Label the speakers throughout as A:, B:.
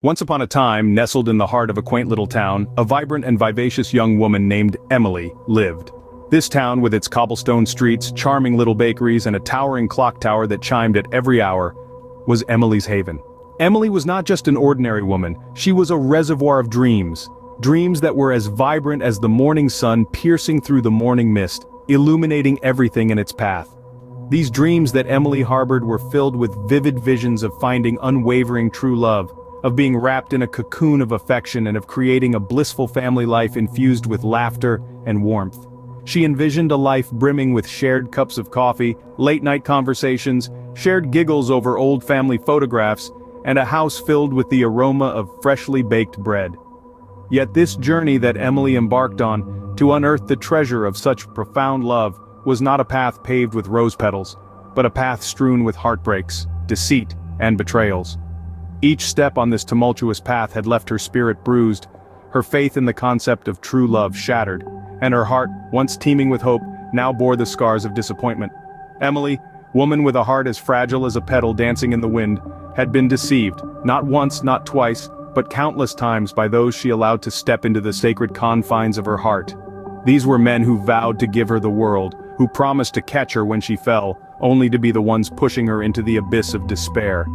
A: Once upon a time, nestled in the heart of a quaint little town, a vibrant and vivacious young woman named Emily lived. This town, with its cobblestone streets, charming little bakeries, and a towering clock tower that chimed at every hour, was Emily's haven. Emily was not just an ordinary woman, she was a reservoir of dreams. Dreams that were as vibrant as the morning sun piercing through the morning mist, illuminating everything in its path. These dreams that Emily harbored were filled with vivid visions of finding unwavering true love, of being wrapped in a cocoon of affection and of creating a blissful family life infused with laughter and warmth. She envisioned a life brimming with shared cups of coffee, late-night conversations, shared giggles over old family photographs, and a house filled with the aroma of freshly baked bread. Yet this journey that Emily embarked on, to unearth the treasure of such profound love, was not a path paved with rose petals, but a path strewn with heartbreaks, deceit, and betrayals. Each step on this tumultuous path had left her spirit bruised, her faith in the concept of true love shattered, and her heart, once teeming with hope, now bore the scars of disappointment. Emily, woman with a heart as fragile as a petal dancing in the wind, had been deceived, not once, not twice, but countless times by those she allowed to step into the sacred confines of her heart. These were men who vowed to give her the world, who promised to catch her when she fell, only to be the ones pushing her into the abyss of despair.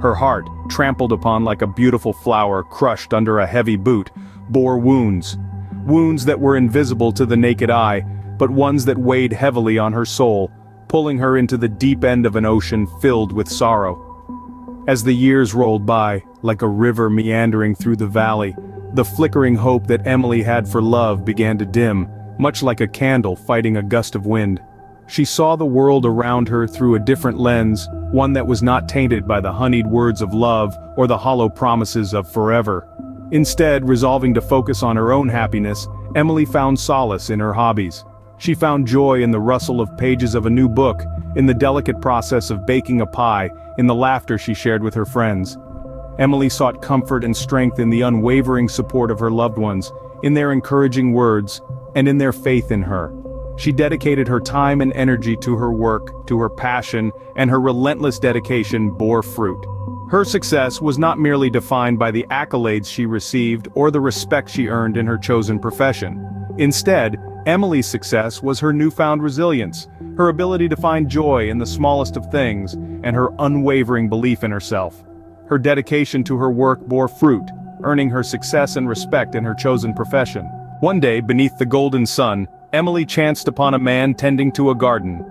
A: Her heart, trampled upon like a beautiful flower crushed under a heavy boot, bore wounds. Wounds that were invisible to the naked eye, but ones that weighed heavily on her soul, pulling her into the deep end of an ocean filled with sorrow. As the years rolled by, like a river meandering through the valley, the flickering hope that Emily had for love began to dim, much like a candle fighting a gust of wind. She saw the world around her through a different lens, one that was not tainted by the honeyed words of love or the hollow promises of forever. Instead, resolving to focus on her own happiness, Emily found solace in her hobbies. She found joy in the rustle of pages of a new book, in the delicate process of baking a pie, in the laughter she shared with her friends. Emily sought comfort and strength in the unwavering support of her loved ones, in their encouraging words, and in their faith in her. She dedicated her time and energy to her work, to her passion, and her relentless dedication bore fruit. Her success was not merely defined by the accolades she received or the respect she earned in her chosen profession. Instead, Emily's success was her newfound resilience, her ability to find joy in the smallest of things, and her unwavering belief in herself. Her dedication to her work bore fruit, earning her success and respect in her chosen profession. One day, beneath the golden sun, Emily chanced upon a man tending to a garden.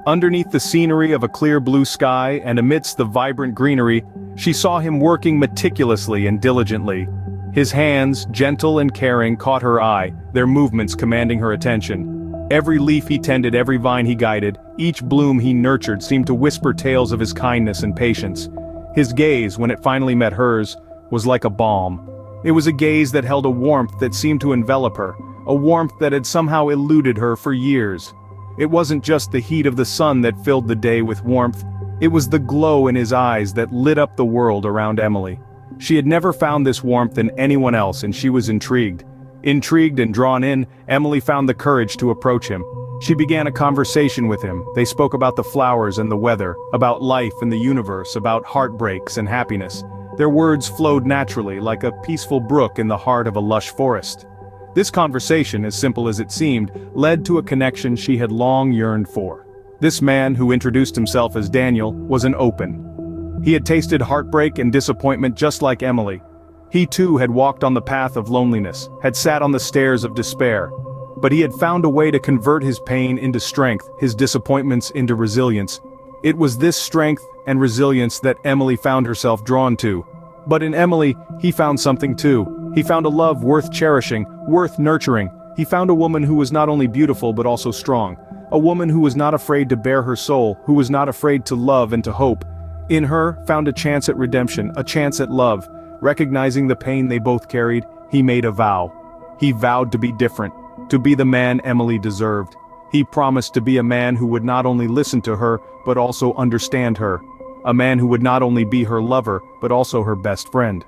A: Underneath the scenery of a clear blue sky and amidst the vibrant greenery, she saw him working meticulously and diligently. His hands, gentle and caring, caught her eye, their movements commanding her attention. Every leaf he tended, every vine he guided, each bloom he nurtured seemed to whisper tales of his kindness and patience. His gaze, when it finally met hers, was like a balm. It was a gaze that held a warmth that seemed to envelop her, a warmth that had somehow eluded her for years. It wasn't just the heat of the sun that filled the day with warmth, it was the glow in his eyes that lit up the world around Emily. She had never found this warmth in anyone else, and she was intrigued. Intrigued and drawn in, Emily found the courage to approach him. She began a conversation with him. They spoke about the flowers and the weather, about life and the universe, about heartbreaks and happiness. Their words flowed naturally, like a peaceful brook in the heart of a lush forest. This conversation, as simple as it seemed, led to a connection she had long yearned for. This man, who introduced himself as Daniel, was an open. He had tasted heartbreak and disappointment just like Emily. He too had walked on the path of loneliness, had sat on the stairs of despair. But he had found a way to convert his pain into strength, his disappointments into resilience. It was this strength and resilience that Emily found herself drawn to. But in Emily, he found something too. He found a love worth cherishing, worth nurturing. He found a woman who was not only beautiful but also strong. A woman who was not afraid to bare her soul, who was not afraid to love and to hope. In her, found a chance at redemption, a chance at love. Recognizing the pain they both carried, he made a vow. He vowed to be different, to be the man Emily deserved. He promised to be a man who would not only listen to her, but also understand her. A man who would not only be her lover, but also her best friend.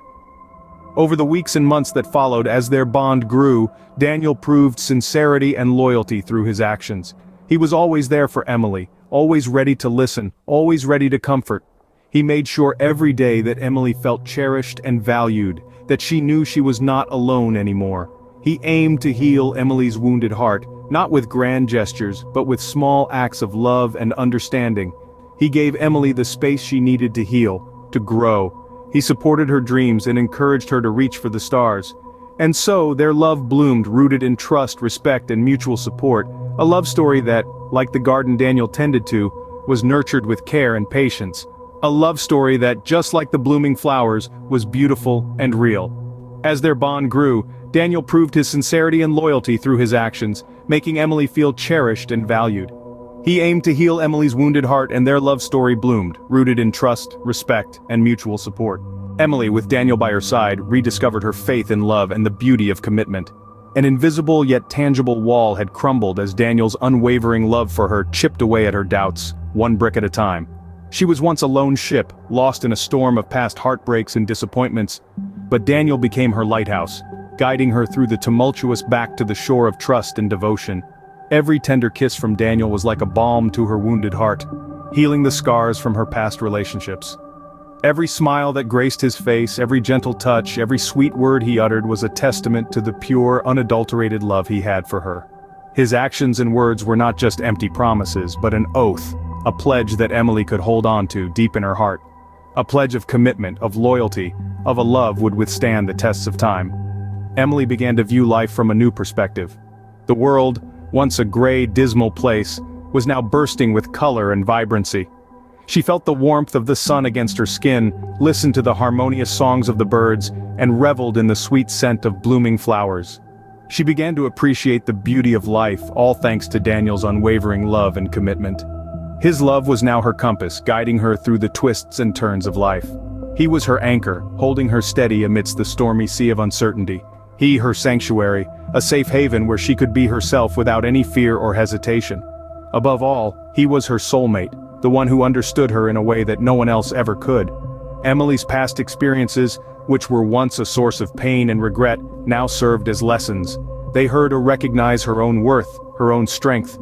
A: Over the weeks and months that followed, as their bond grew, Daniel proved sincerity and loyalty through his actions. He was always there for Emily, always ready to listen, always ready to comfort. He made sure every day that Emily felt cherished and valued, that she knew she was not alone anymore. He aimed to heal Emily's wounded heart, not with grand gestures, but with small acts of love and understanding. He gave Emily the space she needed to heal, to grow. He supported her dreams and encouraged her to reach for the stars. And so, their love bloomed, rooted in trust, respect, and mutual support, a love story that, like the garden Daniel tended to, was nurtured with care and patience. A love story that, just like the blooming flowers, was beautiful and real. As their bond grew, Daniel proved his sincerity and loyalty through his actions, making Emily feel cherished and valued. He aimed to heal Emily's wounded heart, and their love story bloomed, rooted in trust, respect, and mutual support. Emily, with Daniel by her side, rediscovered her faith in love and the beauty of commitment. An invisible yet tangible wall had crumbled as Daniel's unwavering love for her chipped away at her doubts, one brick at a time. She was once a lone ship, lost in a storm of past heartbreaks and disappointments, but Daniel became her lighthouse, guiding her through the tumultuous back to the shore of trust and devotion. Every tender kiss from Daniel was like a balm to her wounded heart, healing the scars from her past relationships. Every smile that graced his face, every gentle touch, every sweet word he uttered was a testament to the pure, unadulterated love he had for her. His actions and words were not just empty promises, but an oath, a pledge that Emily could hold on to deep in her heart. A pledge of commitment, of loyalty, of a love would withstand the tests of time. Emily began to view life from a new perspective. The world, once a gray, dismal place, was now bursting with color and vibrancy. She felt the warmth of the sun against her skin, listened to the harmonious songs of the birds, and reveled in the sweet scent of blooming flowers. She began to appreciate the beauty of life, all thanks to Daniel's unwavering love and commitment. His love was now her compass, guiding her through the twists and turns of life. He was her anchor, holding her steady amidst the stormy sea of uncertainty. He her sanctuary, a safe haven where she could be herself without any fear or hesitation. Above all, he was her soulmate, the one who understood her in a way that no one else ever could. Emily's past experiences, which were once a source of pain and regret, now served as lessons. They heard her recognize her own worth, her own strength.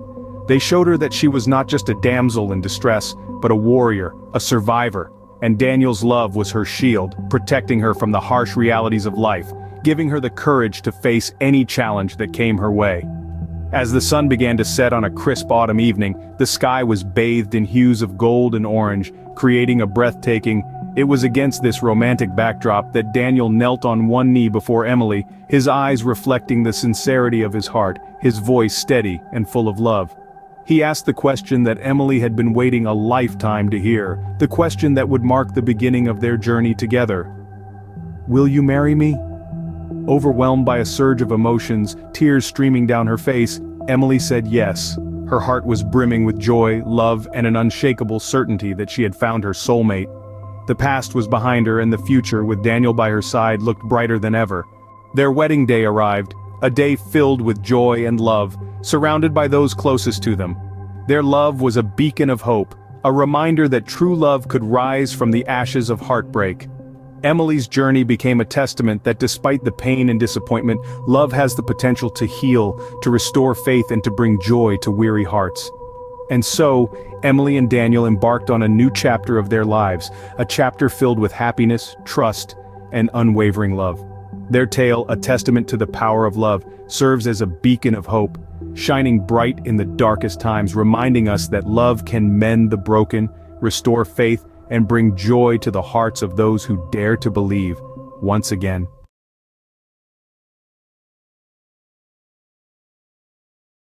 A: They showed her that she was not just a damsel in distress, but a warrior, a survivor, and Daniel's love was her shield, protecting her from the harsh realities of life, giving her the courage to face any challenge that came her way. As the sun began to set on a crisp autumn evening, the sky was bathed in hues of gold and orange, creating a breathtaking. It was against this romantic backdrop that Daniel knelt on one knee before Emily, his eyes reflecting the sincerity of his heart, his voice steady and full of love. He asked the question that Emily had been waiting a lifetime to hear, the question that would mark the beginning of their journey together. "Will you marry me?" Overwhelmed by a surge of emotions, tears streaming down her face, Emily said yes. Her heart was brimming with joy, love, and an unshakable certainty that she had found her soulmate. The past was behind her, and the future, with Daniel by her side, looked brighter than ever. Their wedding day arrived, a day filled with joy and love, surrounded by those closest to them. Their love was a beacon of hope, a reminder that true love could rise from the ashes of heartbreak. Emily's journey became a testament that despite the pain and disappointment, love has the potential to heal, to restore faith, and to bring joy to weary hearts. And so, Emily and Daniel embarked on a new chapter of their lives, a chapter filled with happiness, trust, and unwavering love. Their tale, a testament to the power of love, serves as a beacon of hope, shining bright in the darkest times, reminding us that love can mend the broken, restore faith, and bring joy to the hearts of those who dare to believe once again.